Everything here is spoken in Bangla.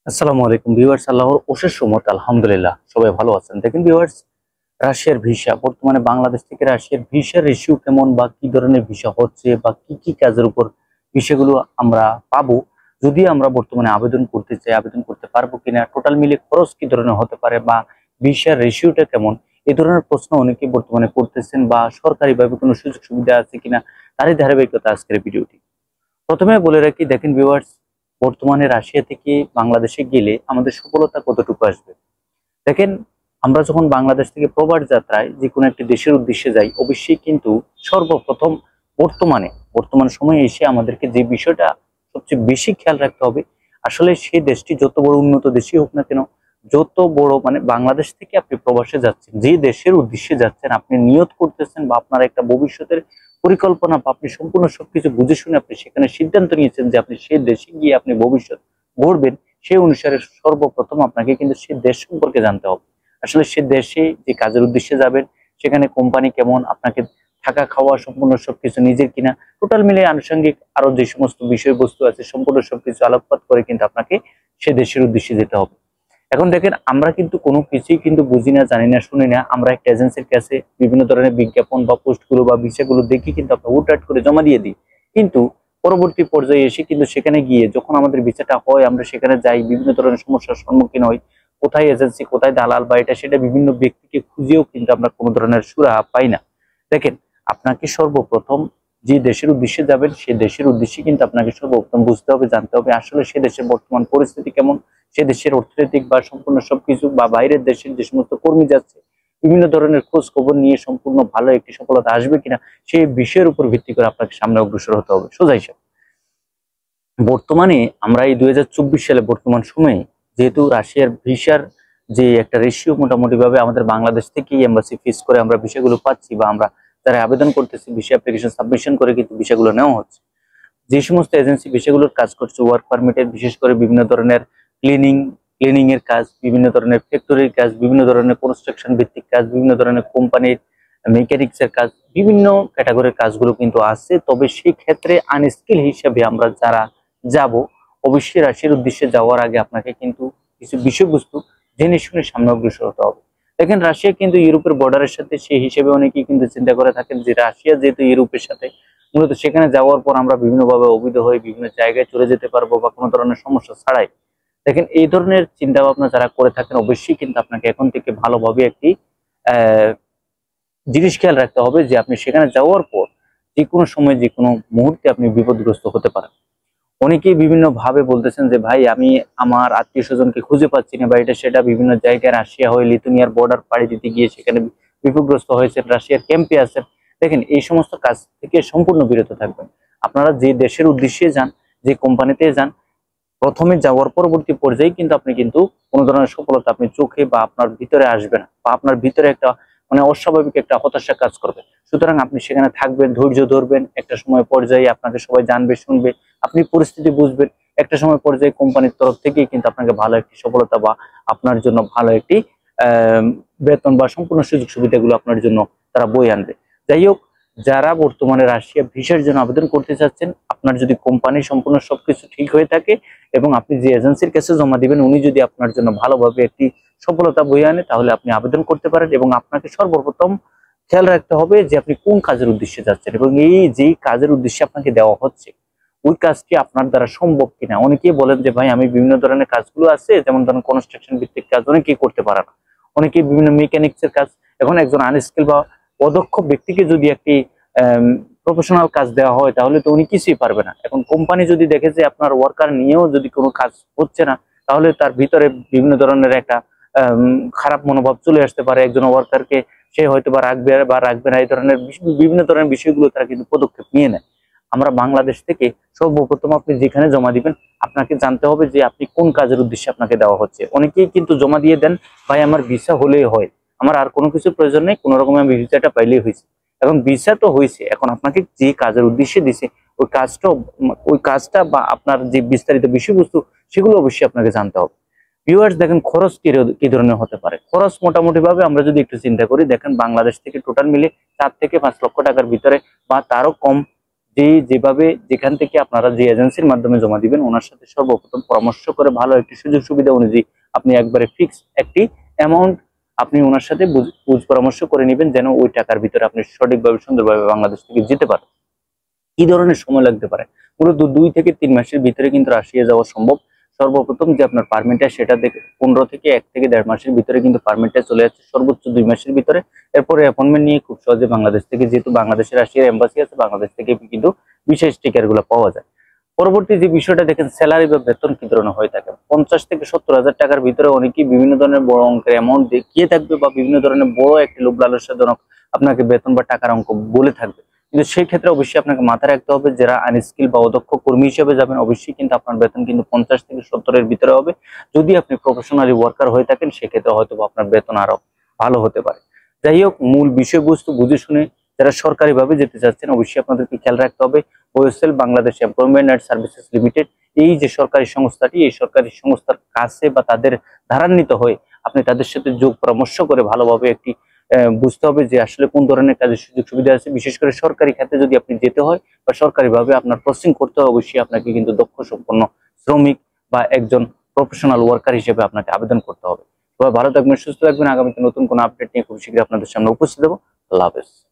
আসসালামু আলাইকুম ভিউয়ার্স, আল্লাহর অশেষ রহমত, আলহামদুলিল্লাহ সবাই ভালো আছেন। দেখেন ভিউয়ার্স, রাশিয়ার ভিসা বর্তমানে বাংলাদেশ থেকে রাশিয়ার ভিসার রেশিও কেমন বা কি ধরনের ভিসা হচ্ছে বা কি কি কাজের উপর ভিসাগুলো আমরা পাবো, যদি আমরা বর্তমানে আবেদন করতে চাই আবেদন করতে পারবো কিনা, টোটাল মিলে খরচ কি ধরনের হতে পারে বা ভিসার রেশিওটা কেমন, এই ধরনের প্রশ্ন অনেকেই বর্তমানে করতেছেন বা সরকারিভাবে কোনো সুযোগ সুবিধা আছে কিনা, তারই ধারাবাহিকতা আজকের ভিডিওটি। প্রথমে বলে রাখি, দেখেন ভিউয়ার্স, বর্তমানে রাশিয়া থেকে বাংলাদেশে গেলে আমাদের সফলতা কতটুকু আসবে। দেখেন, আমরা যখন বাংলাদেশ থেকে প্রবাস যাত্রায় যে কোনো একটি দেশের উদ্দেশ্যে যাই, অবশ্যই কিন্তু সর্বপ্রথম বর্তমান সময়ে এসে আমাদেরকে যে বিষয়টা সবচেয়ে বেশি খেয়াল রাখতে হবে, আসলে সেই দেশটি যত বড় উন্নত দেশই হোক না কেন, যত বড় মানে বাংলাদেশ থেকে আপনি প্রবাসে যাচ্ছেন, যে দেশের উদ্দেশ্যে যাচ্ছেন, আপনি নিয়ত করতেছেন বা আপনার একটা ভবিষ্যতের পরিকল্পনা বা আপনি সম্পূর্ণ সবকিছু বুঝে শুনে আপনি সেখানে সিদ্ধান্ত নিয়েছেন যে আপনি সেই দেশে গিয়ে আপনি ভবিষ্যৎ গড়বেন, সেই অনুসারে সর্বপ্রথম আপনাকে কিন্তু সেই দেশ সম্পর্কে জানতে হবে। আসলে সে দেশে যে কাজের উদ্দেশ্যে যাবেন, সেখানে কোম্পানি কেমন, আপনাকে থাকা খাওয়া সম্পূর্ণ সবকিছু নিজের কিনা, টোটাল মিলে আনুষঙ্গিক আরো যে সমস্ত বিষয়বস্তু আছে সম্পূর্ণ সবকিছু আলোকপাত করে কিন্তু আপনাকে সে দেশের উদ্দেশ্যে যেতে হবে। এখন দেখেন, আমরা কিন্তু কোনো কিছুই কিন্তু বুঝি না, জানি না, শুনি না। আমরা একটা এজেন্সির কাছে বিভিন্ন ধরনের বিজ্ঞাপন বা পোস্টগুলো বা বিষয়গুলো দেখি কিন্তু আমরা হুটহাট করে জমা দিয়ে দিই। কিন্তু পরবর্তী পর্যায়ে এসে কিন্তু সেখানে গিয়ে যখন আমাদের ভিসাটা হয়, আমরা সেখানে যাই, বিভিন্ন ধরনের সমস্যার সম্মুখীন হই। কোথায় এজেন্সি, কোথায় দালাল বা এটা সেটা বিভিন্ন ব্যক্তিকে খুঁজেও কিন্তু আমরা কোনো ধরনের সুরাহা পাই না। দেখেন, আপনাকে সর্বপ্রথম যে দেশের উদ্দেশ্যে যাবেন, সে দেশের উদ্দেশ্যে কিন্তু আপনাকে সর্বপ্রথম বুঝতে হবে, জানতে হবে আসলে সে দেশের বর্তমান পরিস্থিতি কেমন, সে দেশের অর্থনৈতিক বা সম্পূর্ণ সবকিছু বা বাইরের দেশের যে সমস্ত কর্মী যাচ্ছে, বিভিন্ন ধরনের খোঁজ খবর নিয়ে সম্পূর্ণ ভালো একটি সফলতা আসবে কিনা, সেই বিষয়ের উপর ভিত্তি করে আপনাকে সামনে অগ্রসর হতে হবে। সোজা হিসাব, বর্তমানে আমরা এই 2024 সালে বর্তমান সময়ে যেহেতু রাশিয়ার ভিসার যে একটা রেশিও মোটামুটি ভাবে আমাদের বাংলাদেশ থেকেই এম্বাসি ফিস করে আমরা বিষয়গুলো পাচ্ছি, বা আমরা যারা আবেদন করতেছি ভিসা অ্যাপ্লিকেশন সাবমিশন করে কিন্তু বিষয়গুলো নেওয়া হচ্ছে। যে সমস্ত এজেন্সি বিষয়গুলোর কাজ করছে ওয়ার্ক পারমিটের, বিশেষ করে বিভিন্ন ধরনের ক্লিনিং ক্লিনিং এর কাজ, বিভিন্ন ধরনের ফ্যাক্টরির কাজ, বিভিন্ন ধরনের কনস্ট্রাকশন ভিত্তিক কাজ, বিভিন্ন ধরনের কোম্পানির মেকানিক্স এর কাজ, বিভিন্ন ক্যাটাগরির কাজগুলো কিন্তু আছে। তবে সেই ক্ষেত্রে আনস্কিল হিসেবে আমরা যারা যাব, অবশ্যই রাশিয়ার উদ্দেশ্যে যাওয়ার আগে আপনাকে কিন্তু কিছু বিষয়বস্তু জেনে শুনে সামনে অগ্রসর হতে হবে। দেখেন, রাশিয়া কিন্তু ইউরোপের বর্ডারের সাথে, সেই হিসেবে অনেকেই কিন্তু চিন্তা করে থাকেন যে রাশিয়া যেহেতু ইউরোপের সাথে, মূলত সেখানে যাওয়ার পর আমরা বিভিন্নভাবে অবৈধ হয়ে বিভিন্ন জায়গায় চলে যেতে পারবো বা কোনো ধরনের সমস্যা ছাড়াই। দেখেন, এই ধরনের চিন্তা ভাবনা যারা করে থাকেন, অবশ্যই কিন্তু আপনাকে এখন থেকে ভালোভাবে একটি আহ জিনিস খেয়াল রাখতে হবে যে আপনি সেখানে যাওয়ার পর যে কোনো সময় যে কোনো মুহূর্তে আপনি বিপদগ্রস্ত হতে পারেন। অনেকেই বিভিন্ন ভাবে বলতেছেন যে ভাই, আমি আমার আত্মীয় স্বজনকে খুঁজে পাচ্ছি না, বা এটা সেটা বিভিন্ন জায়গায় রাশিয়া হয়ে লিথুনিয়ার বর্ডার পাড়ি দিতে গিয়ে সেখানে বিপদগ্রস্ত হয়েছে, রাশিয়ার ক্যাম্পে আছেন। দেখেন, এই সমস্ত কাজ থেকে সম্পূর্ণ বিরত থাকবেন। আপনারা যে দেশের উদ্দেশ্যে যান, যে কোম্পানিতে যান, প্রথমে যাওয়ার পরবর্তী পর্যায়ে কিন্তু আপনি কিন্তু কোনো ধরনের সফলতা আপনি চোখে বা আপনার ভিতরে আসবে না, বা আপনার ভিতরে একটা মানে অস্বাভাবিক একটা হতাশা কাজ করবে। সুতরাং আপনি সেখানে থাকবেন, ধৈর্য ধরবেন, একটা সময় পর্যায়ে আপনাকে সবাই জানবে, শুনবে, আপনি পরিস্থিতি বুঝবেন। একটা সময় পর্যায়ে কোম্পানির তরফ থেকেই কিন্তু আপনাকে ভালো একটি সফলতা বা আপনার জন্য ভালো একটি আহ বেতন বা সম্পূর্ণ সুযোগ সুবিধাগুলো আপনার জন্য তারা বয়ে আনবে। যাই হোক, যারা বর্তমানে রাশিয়া ভিসার জন্য আবেদন করতে চাচ্ছেন, আপনার যদি কোম্পানি সম্পূর্ণ সবকিছু ঠিক হয়ে থাকে এবং আপনি যে এজেন্সির কাছে জমা দিবেন উনি যদি আপনার জন্য ভালোভাবে একটি সফলতা বয়ে আনে, তাহলে আপনি আবেদন করতে পারেন। এবং আপনাকে সর্বপ্রথম খেয়াল রাখতে হবে যে আপনি কোন কাজের উদ্দেশ্যে যাচ্ছেন এবং এই যেই কাজের উদ্দেশ্যে আপনাকে দেওয়া হচ্ছে ওই কাজটি আপনার দ্বারা সম্ভব কিনা। অনেকেই বলেন যে ভাই, আমি বিভিন্ন ধরনের কাজগুলো আছে, যেমন ধরেন কনস্ট্রাকশন ভিত্তিক কাজ অনেকেই করতে পারে না, অনেকেই বিভিন্ন মেকানিক্স এর কাজ। এখন একজন আনস্কিল বা অদক্ষ ব্যক্তিকে যদি একটি প্রফেশনাল কাজ দেওয়া হয়, তাহলে তো উনি কিছুই পারবে না। এখন কোম্পানি যদি দেখে যে আপনার ওয়ার্কার নিয়েও যদি কোনো কাজ হচ্ছে না, তাহলে তার ভিতরে বিভিন্ন ধরনের একটা খারাপ মনোভাব চলে আসতে পারে। একজন ওয়ার্কারকে সে হয়তো বা রাখবে বা রাখবে না, এই ধরনের বিভিন্ন ধরনের বিষয়গুলো তারা কিন্তু পদক্ষেপ নিয়ে নেয়। আমরা বাংলাদেশ থেকে সর্বপ্রথম আপনি যেখানে জমা দিবেন, আপনাকে জানতে হবে যে আপনি কোন কাজের উদ্দেশ্যে আপনাকে দেওয়া হচ্ছে। অনেকেই কিন্তু জমা দিয়ে দেন, ভাই আমার ভিসা হলেই হয়, আমার আর কোনো কিছু প্রয়োজন নেই, কোনো রকম আমি ভিসাটা পাইলেই হয়েছে। এখন ভিসা তো হয়েছে, এখন আপনাকে যে কাজের উদ্দেশ্যে দিছে ওই কাজটা বা আপনার যে বিস্তারিত বিষয়বস্তু সেগুলো অবশ্যই আপনাকে জানতে হবে। ভিউয়ার্স, দেখেন খরচ কি ধরনের হতে পারে। খরচ মোটামুটি ভাবে আমরা যদি একটু চিন্তা করি, দেখেন বাংলাদেশ থেকে টোটাল মিলে 4 থেকে 5 লক্ষ টাকার ভিতরে বা তারও কম যেভাবে যেখান থেকে আপনারা যে এজেন্সির মাধ্যমে জমা দিবেন ওনার সাথে সর্বপ্রথম পরামর্শ করে ভালো একটি সুযোগ সুবিধা অনুযায়ী আপনি একবারে ফিক্স একটি অ্যামাউন্ট আপনি ওনার সাথে বুঝ পরামর্শ করে নেবেন, যেন ওই টাকার ভিতরে আপনি সঠিকভাবে সুন্দরভাবে বাংলাদেশ থেকে যেতে পারেন। কি ধরনের সময় লাগতে পারে? মূলত 2 থেকে 3 মাসের ভিতরে কিন্তু রাশিয়া যাওয়া সম্ভব। সর্বপ্রথম যে আপনার পারমিটটা সেটা দেখে 15 থেকে 1 থেকে 1.5 মাসের ভিতরে কিন্তু পারমিটটা চলে যাচ্ছে, সর্বোচ্চ 2 মাসের ভিতরে। এরপরে অ্যাপয়েন্টমেন্ট নিয়ে খুব সহজে বাংলাদেশ থেকে, যেহেতু বাংলাদেশের রাশিয়ার এম্বাসি আছে, বাংলাদেশ থেকে কিন্তু বিশেষ টিকার গুলো পাওয়া যায়। পরবর্তী যে বিষয়টা দেখেন, স্যালারি বা বেতন কি ধরনের হয়ে থাকে। 50 থেকে 70,000 টাকার ভিতরে অনেকেই বিভিন্ন ধরনের বড় অঙ্কের অ্যামাউন্ট দেখিয়ে থাকবে বা বিভিন্ন ধরনের বড় একটি লোভ লালসাজনক আপনাকে বেতন বা টাকার অঙ্ক বলে থাকবে। কিন্তু সেই ক্ষেত্রে অবশ্যই আপনাকে মাথায় রাখতে হবে, যারা আনস্কিল বা অদক্ষ কর্মী হিসেবে যাবেন অবশ্যই কিন্তু আপনার বেতন কিন্তু 50 থেকে 70-এর ভিতরে হবে। যদি আপনি প্রফেশনালি ওয়ার্কার হয়ে থাকেন সেক্ষেত্রে হয়তো আপনার বেতন আরো ভালো হতে পারে। যাই হোক, মূল বিষয়বস্তু বুঝে শুনে যারা সরকারিভাবে যেতে চাচ্ছেন অবশ্যই আপনাদেরকে খেয়াল রাখতে হবে, OSL Bangladesh employment and services limited এই যে সরকারি সংস্থাটি, এই সরকারি সংস্থার কাছে বা তাদের ধারান্বিত হয়ে আপনি তাদের সাথে যোগ পরামর্শ করে ভালোভাবে একটি বুঝতে হবে যে আসলে কোন ধরনের কাজের সুযোগ সুবিধা আছে। বিশেষ করে সরকারি খাতে যদি আপনি যেতে হয় বা সরকারিভাবে আপনার পোস্টিং করতে হয় অবশ্যই আপনাকে কিন্তু দক্ষ সম্পন্ন শ্রমিক বা একজন প্রফেশনাল ওয়ার্কার হিসেবে আপনাকে আবেদন করতে হবে। সবাই ভালো থাকবেন, সুস্থ থাকবেন। আগামীতে নতুন কোনো আপডেট নিয়ে খুব শীঘ্রই আপনাদের সামনে উপস্থিত হবো। আল্লাহ হাফেজ।